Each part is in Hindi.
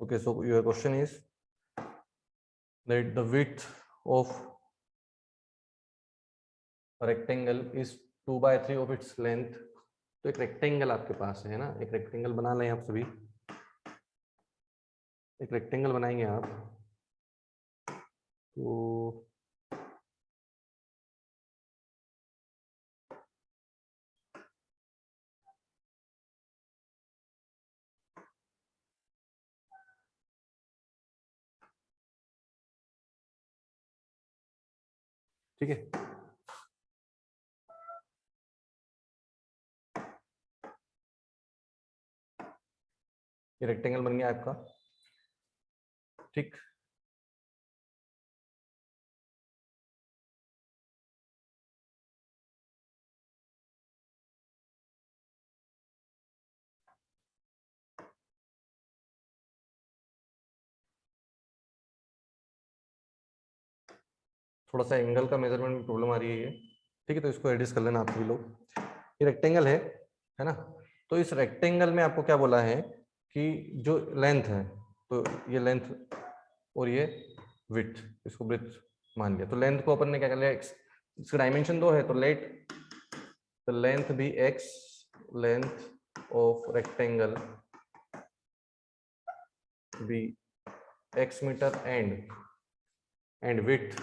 Okay, so your question is that the width of a rectangle is 2/3 of its length. तो एक रेक्टेंगल आपके पास है ना, एक रेक्टेंगल बना लें आप सभी, एक रेक्टेंगल बनाएंगे आप। तो ठीक है, ये रेक्टेंगल बन गया आपका। ठीक, थोड़ा सा एंगल का मेजरमेंट में प्रॉब्लम आ रही है ये। ठीक है, तो इसको एडजस्ट कर लेना आप सभी लोग। ये रेक्टेंगल है ना। तो इस रेक्टेंगल में आपको क्या बोला है कि जो लेंथ है, तो ये लेंथ और ये विड्थ, इसको ब्रेथ मान लिया। तो लेंथ को अपन ने क्या कर लिया, इसका डायमेंशन 2 है, तो let the length be x, length of rectangle be x metre and width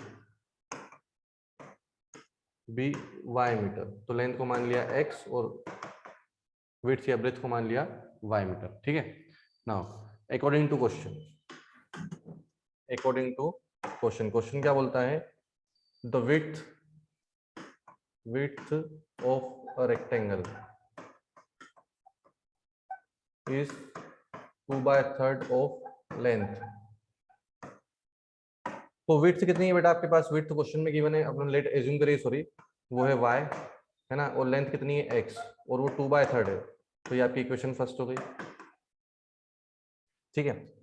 be y metre. तो लेंथ को मान लिया x और विड्थ या ब्रेथ को मान लिया y मीटर। ठीक है, now according to question, question क्या बोलता है, the width of a rectangle is 2/3 of length। तो विड्थ कितनी है बेटा आपके पास, विड्थ क्वेश्चन में गिवन है, अपन लेट एज्यूम करिए, सॉरी, वो है y है ना, और लेंथ कितनी है x, और वो 2/3 है। तो ये आपकी इक्वेशन फर्स्ट हो गई। ठीक है,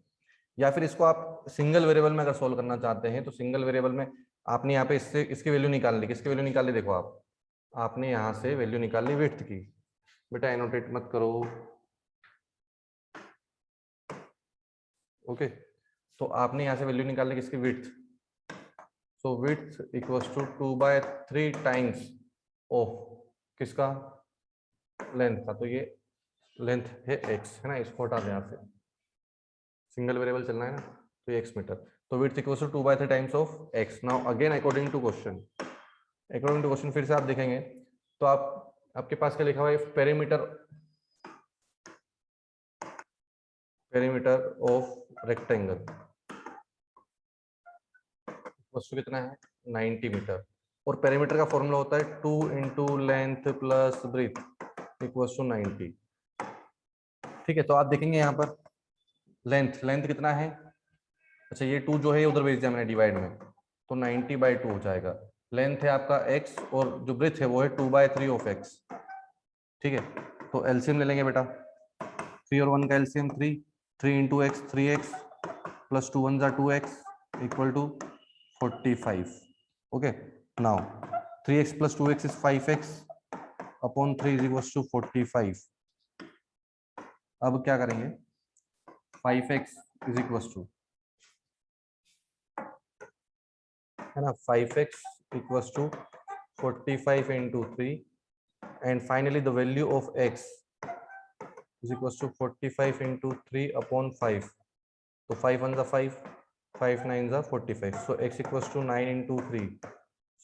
या फिर इसको आप सिंगल वेरिएबल में अगर सोल्व करना चाहते हैं, तो सिंगल वेरिएबल में आपने यहाँ पे इससे इसकी वैल्यू निकाल ली। किसकी वैल्यू निकाल ली, देखो आपने यहाँ से वैल्यू निकाल ली विड्थ की। बेटा एनोटेट मत करो, ओके। तो आपने यहाँ से वैल्यू निकाल ली किसकी, width. So width equals to 2/3 times of किसका, लेंथ का। तो ये लेंथ है x है ना, इसको हटा दें आपसे, सिंगल वेरिएबल चलना है ना, तो ये x मीटर। तो width equals to 2/3 times of x। Now again according to question फिर से आप देखेंगे तो आपके पास क्या लिखा हुआ है, पेरीमीटर ऑफ रेक्टेंगल वस्तु कितना है, 90 मीटर। और पेरीमीटर का फॉर्मूला होता है 2 into length plus breadth equals to 90। ठीक है, तो आप देखेंगे यहाँ पर लेंथ कितना है, अच्छा ये 2 जो है उधर भेज दिया मैंने डिवाइड में, तो 90/2 हो जाएगा। लेंथ है आपका x और जो ब्रेथ है वो है 2/3 ऑफ x। ठीक है, तो एलसीएम ले लेंगे बेटा, 3 और 1 का LCM 3 into x 3x plus 2 1 2x equal to 45। Okay, now 3x plus 2x is 5x upon 3 is equal to 45। अब क्या करेंगे, 5x इज इक्वल टू है ना, 5x equal to 45 into 3 and finally the value of x is equal to 45 into 3 upon 5। तो 5 1 5, 5 9 45, so x equals to 9 into 3,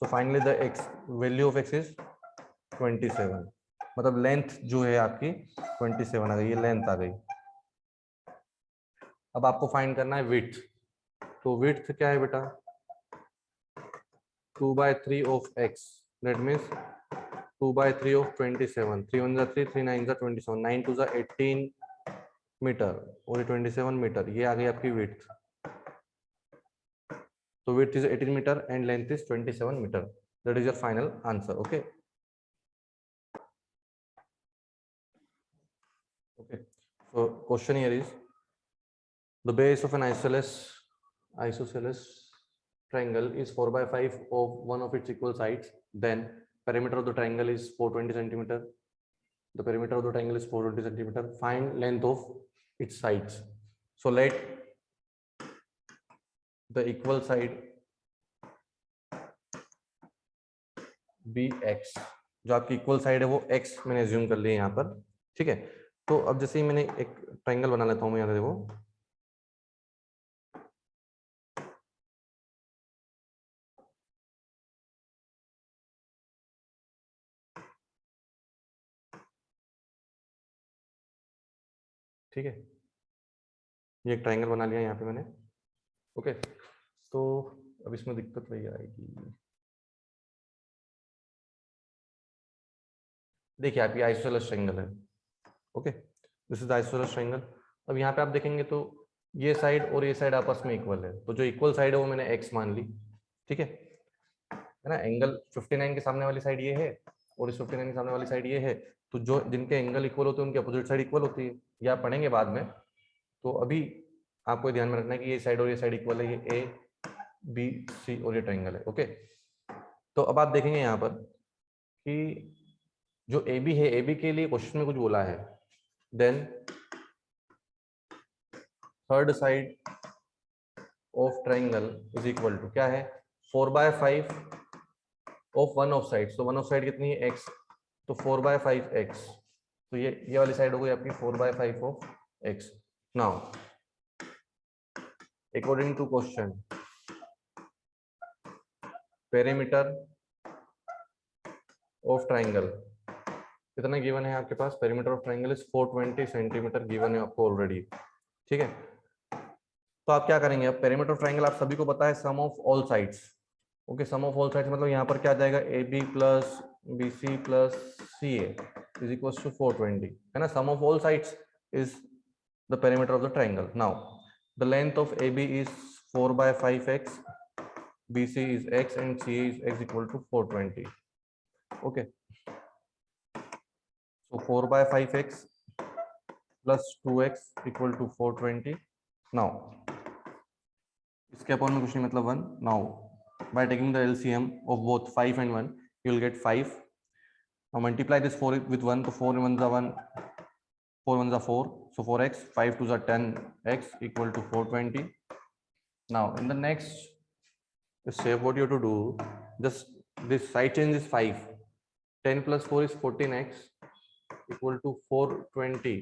so finally the x value of x is 27। मतलब लेंथ जो है आपकी 27 आ गई, ये लेंथ आ गई। अब आपको फाइंड करना है विड्थ। तो विड्थ क्या है बेटा, 2/3 of x, that means 2/3 of 27, 3 1 3, 3 9 27, 9 2 18 metre और 27 मीटर, ये आ गई आपकी width. So width is 18 meter and length is 27 meter. That is your final answer. Okay. Okay. So question here is the base of an isosceles triangle is 4/5 of one of its equal sides. Then perimeter of the triangle is 420 centimeter. The perimeter of the triangle is 420 centimeter. Find length of its sides. So let the equal side be x. जो आपकी इक्वल साइड है वो x मैंने एज्यूम कर लिया यहाँ पर, ठीक है। तो अब जैसे ही मैंने एक ट्रायंगल बना लेता हूँ मैं, यहाँ देखो, ठीक है, ये एक ट्रायंगल बना लिया यहाँ पे मैंने, ओके। तो अब इसमें दिक्कत वही आएगी, देखिए आप ये आइसोसेलेस ट्रायंगल है, okay, this is isosceles triangle. अब यहाँ पे आप देखेंगे तो ये साइड और ये साइड आपस में इक्वल है, तो जो इक्वल साइड है वो मैंने x मान ली, ठीक है ना। एंगल 59 के सामने वाली साइड ये है और इस 59 के सामने वाली साइड ये है, तो जो जिनके एंगल इक्वल होते हैं उनकी अपोजिट साइड इक्वल होती है, ये आप पढ़ेंगे बाद में। तो अभी आपको ध्यान में रखना है कि ये साइड और ये साइड इक्वल है, ये ए बी सी और ये ट्रायंगल है, ओके। तो अब आप देखेंगे यहाँ पर कि जो ए बी है, ए बी के लिए क्वेश्चन में कुछ बोला है, then third side of triangle is equal to क्या है, 4/5 ऑफ वन ऑफ साइड। तो वन ऑफ साइड कितनी है, x, तो 4/5x, तो ये वाली साइड हो गई आपकी 4/5 of x। Now according to question, perimeter of triangle कितना गिवन है आपके पास, perimeter of triangle is 420 centimetre given है आपको ऑलरेडी, ठीक है। तो आप क्या करेंगे, अब पेरीमीटर ऑफ ट्रायंगल आप सभी को पता है, sum of all sides, okay. Sum of all sides मतलब यहाँ पर क्या आ जाएगा, A B plus B C plus C A is equal to 420, है ना। Sum of all sides is the perimeter of the triangle. Now the length of A B is 4/5x, BC is x and CA is x equal to 420, okay। So 4/5x plus 2x equal to 420. Now इसके अपॉन में कुछ नहीं, मतलब 1। Now by taking the LCM of both 5 and 1 you will get 5. Now multiply this 4 with 1, so 4 1s are 1, 4 1s are 4, so 4x, 5 2s are 10x equal to 420. Now in the next step what you have to do, just this side change is 5, 10 plus 4 is 14x equal to 420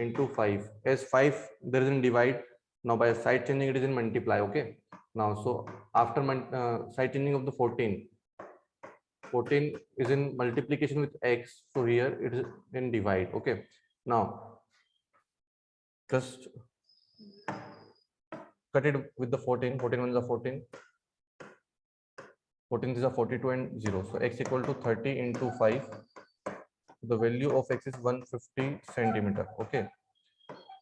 into 5, as 5 there is in divide, now by side changing it is in multiply, okay। Now so after side changing of the 14 is in multiplication with x, so here it is in divide, okay। Now just cut it with the 14, 14 1s are 14, 14 is a 42 and 0, so x equal to 30 into 5, the value of x is 150 centimeter, okay।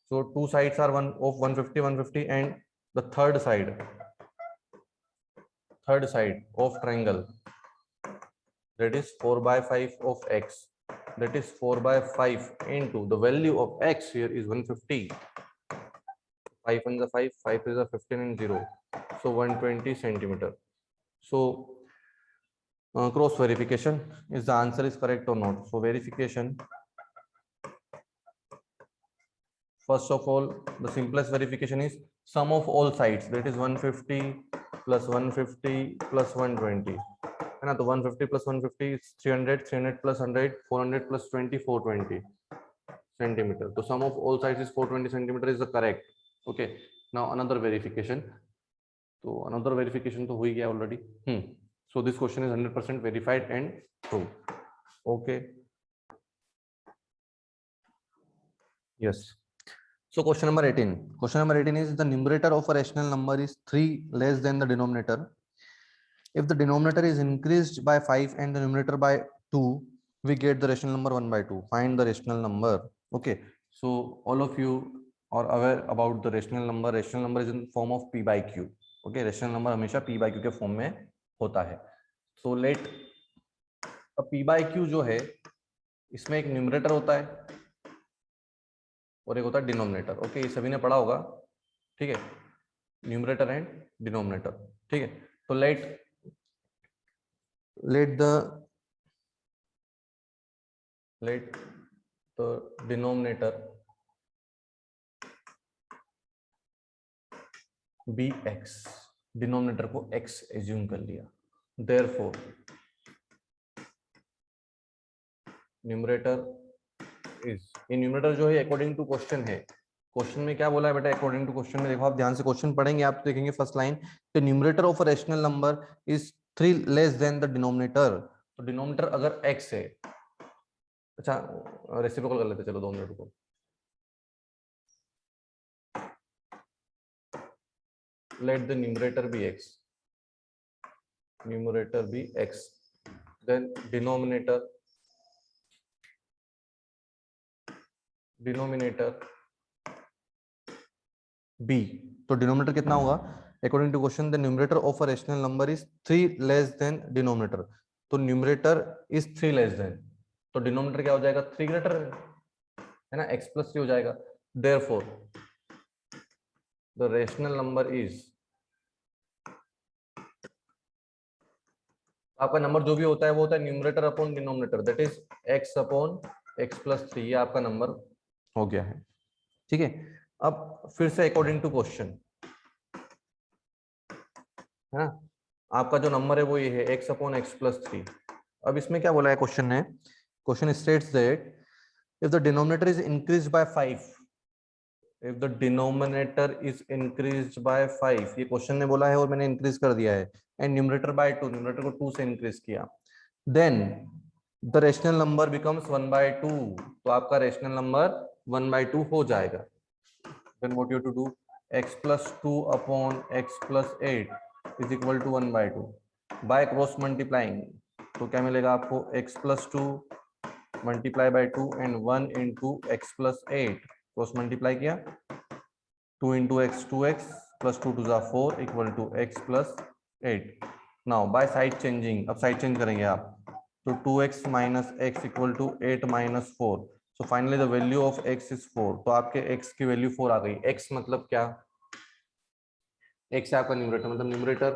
So two sides are one of 150 150, and the third side of triangle, that is 4/5 of x, that is 4/5 into the value of x here is 150, 5 1 is 5, 5 is a 15 and 0, so 120 centimeter. So cross verification, is the answer is correct or not. So verification, first of all the simplest verification is sum of all sides, that is 150 plus 150 plus 120, है ना। तो 150 plus 150 is 300, 300 plus 100, 400 plus 20, 420 centimeter. So sum of all sides is 420 centimeter is the correct, okay। Now another verification, तो another verification तो हो ही गया already, so this question is 100% verified and true, okay, yes। So question number 18. Question number 18 is the numerator of a rational number is 3 less than the denominator. If the denominator is increased by 5 and the numerator by 2, we get the rational number 1/2. Find the rational number. Okay. So all of you are aware about the rational number. Rational number is in form of p by q. Okay. Rational number हमेशा p by q के फॉर्म में होता है. So let a p by q जो है इसमें एक न्यूमरेटर होता है और एक होता है डिनोमिनेटर, ओके। ये सभी ने पढ़ा होगा, ठीक है, न्यूमरेटर एंड डिनोमिनेटर, ठीक है। तो let the denominator be x, denominator को एक्स एज्यूम कर लिया, देयरफॉर न्यूमरेटर इज, ये न्यूमरेटर जो है अकॉर्डिंग टू क्वेश्चन है, क्वेश्चन में क्या बोला है बेटा, अकॉर्डिंग टू क्वेश्चन में देखो, आप ध्यान से क्वेश्चन पढ़ेंगे आप तो देखेंगे first line, the numerator of a rational number is 3 less then the denominator, तो डिनोमिनेटर अगर x है, अच्छा रेसिप्रोकल कर लेते, चलो 2 मिनट को, let the numerator be x, numerator be x, then denominator b, तो डिनोमिनेटर कितना होगा according to question, the numerator of a rational number is 3 less than denominator, तो न्यूमरेटर इज 3 लेस देन, तो डिनोमिनेटर क्या हो जाएगा 3 ग्रेटर है ना, x प्लस 3 हो जाएगा, therefore the rational number is, आपका नंबर जो भी होता है वो होता है numerator upon denominator, that is x upon x plus 3, ये आपका नंबर हो गया है, ठीक है। अब फिर से अकॉर्डिंग टू क्वेश्चन है ना, आपका जो नंबर है वो ये है x अपॉन x प्लस 3, अब इसमें क्या बोला है क्वेश्चन ने, question states that if the denominator is increased by 5, if the denominator is increased by 5, ये क्वेश्चन ने बोला है और मैंने इंक्रीज कर दिया है, एंड न्यूमरेटर बाय 2, न्यूमरेटर को 2 से इंक्रीज किया, then the rational number becomes 1/2, तो आपका रेशनल नंबर 1/2 हो जाएगा, then what you have to do, x plus 2 upon x plus 8 is equal to 1/2 by cross multiplying, तो क्या मिलेगा आपको x plus 2 multiply by 2 and 1 into x plus 8, cross multiply किया, 2 into x 2x plus 2 to the 4 equal to x plus 8, now by side changing, अब साइड चेंज करेंगे आप, तो 2x minus x equal to 8 minus 4, so finally the value of x is 4, तो आपके x की वैल्यू 4 आ गई, x मतलब क्या, x है आपका न्यूमरेटर, मतलब numerator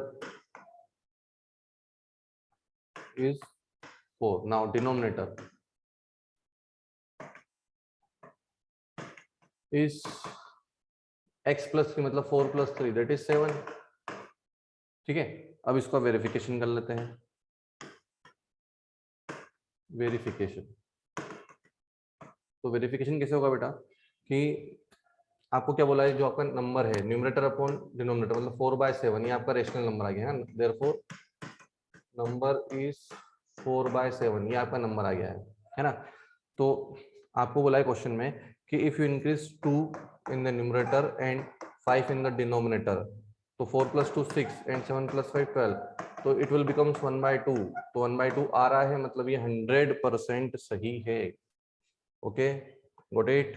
is 4, now denominator is x plus 3, मतलब 4 plus 3 that is 7, ठीक है। अब इसको वेरिफिकेशन कर लेते हैं, वेरिफिकेशन, तो वेरिफिकेशन कैसे होगा बेटा, कि आपको क्या बोला है, जो आपका नंबर है न्यूमरेटर अपॉन डिनोमिनेटर, मतलब 4/7, ये आपका रेशनल नंबर आ गया है, देयरफॉर नंबर इज 4/7, ये आपका नंबर आ गया है ना। तो आपको बोला है क्वेश्चन में कि if you increase 2 in the numerator and 5 in the denominator, तो 4 plus 2 6 and 7 plus 5 12, तो इट विल बिकम्स 1/2, तो 1/2 आ रहा है, मतलब ये 100% सही है, okay got it.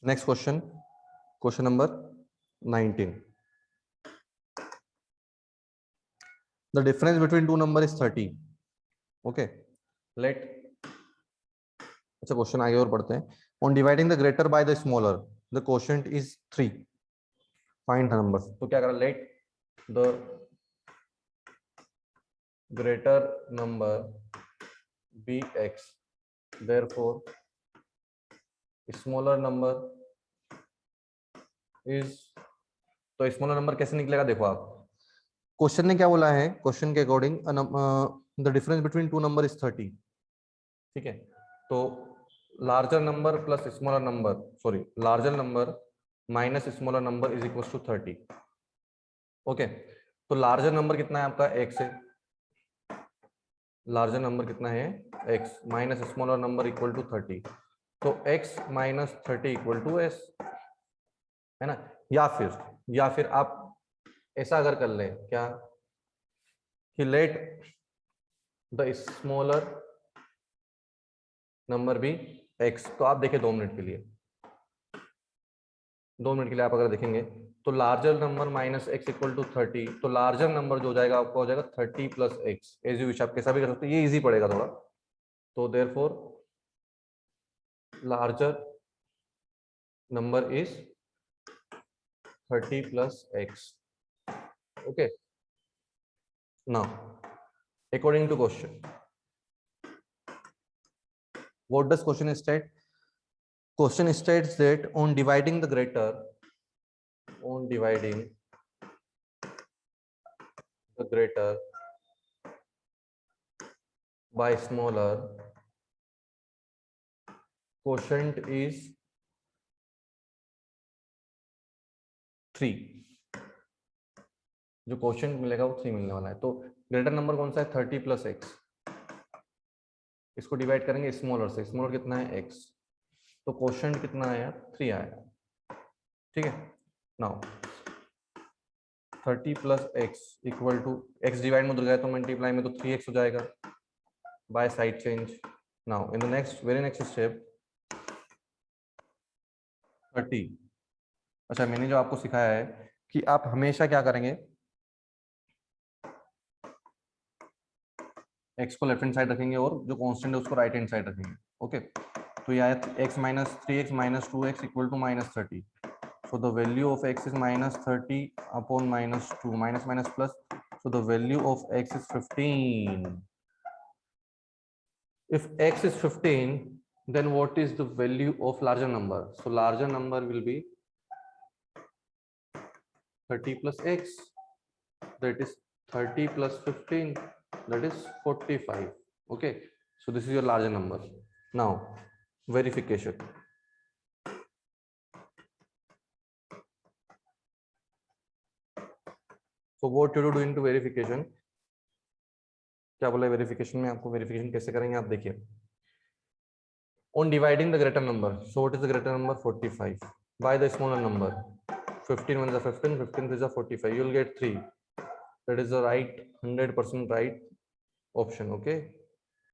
Next question, question number 19, the difference between two number is 30, okay let, अच्छा क्वेश्चन आगे और पढ़ते हैं, on dividing the greater by the smaller the quotient is 3, find the numbers, तो क्या करा, let the greater number be x, therefore smaller number is, तो स्मॉलर नंबर कैसे निकलेगा, देखो आप क्वेश्चन ने क्या बोला है, क्वेश्चन के according the difference between two number is 30, ठीक है, तो larger number plus smaller number, sorry larger number minus smaller number is equal to 30, okay, तो लार्जर नंबर कितना है आपका x है, लार्जर नंबर कितना है x, minus smaller number equal to 30, तो x minus 30 equal to s, है ना, या फिर आप ऐसा अगर कर लें क्या, कि लेट द स्मॉलर नंबर भी x, तो आप देखें 2 मिनट के लिए, 2 मिनट के लिए आप अगर देखेंगे तो larger number minus x equal to 30, तो लार्जर नंबर जो हो जाएगा आपका हो जाएगा 30 plus x, as you wish, आप कैसा भी कर सकते हैं, ये इजी पड़ेगा थोड़ा, तो therefore larger number is 30 plus x, okay. Now according to question, what does question state, question states that on dividing the greater by smaller, quotient is 3. जो क्वेश्चन मिलेगा वो 3 मिलने वाला है। तो ग्रेटर नंबर कौन सा है? 30 प्लस एक्स। इसको डिवाइड करेंगे स्मॉलर से। स्मॉलर कितना है? x। तो क्वोशंट कितना आया? 3 आया। ठीक है। Now 30 plus x equal to x divide में उधर गया तो मल्टीप्लाई में तो 3x हो जाएगा by side change. Now in the next very next step 30। अच्छा, मैंने जो आपको सिखाया है कि आप हमेशा क्या करेंगे, x को लेफ्ट हैंड साइड रखेंगे और जो कांस्टेंट है उसको राइट हैंड साइड रखेंगे। ओके, तो ये आया x minus 3x minus 2x equal to minus 30। So the value of x is minus 30 upon minus 2, minus minus plus, so the value of x is 15। If x is 15, then what is the value of larger number? So larger number will be 30 plus x, that is 30 plus 15, that is 45. Okay, so this is your larger number. Now verification. So what you do into verification? क्या बोला वेरिफिकेशन में? आपको वेरिफिकेशन कैसे करेंगे आप देखिए। On dividing the greater number, so what is the greater number? 45 by the smaller number. 15 1 is 15, 15 is 45. You will get 3. That is the right 100% right option. Okay.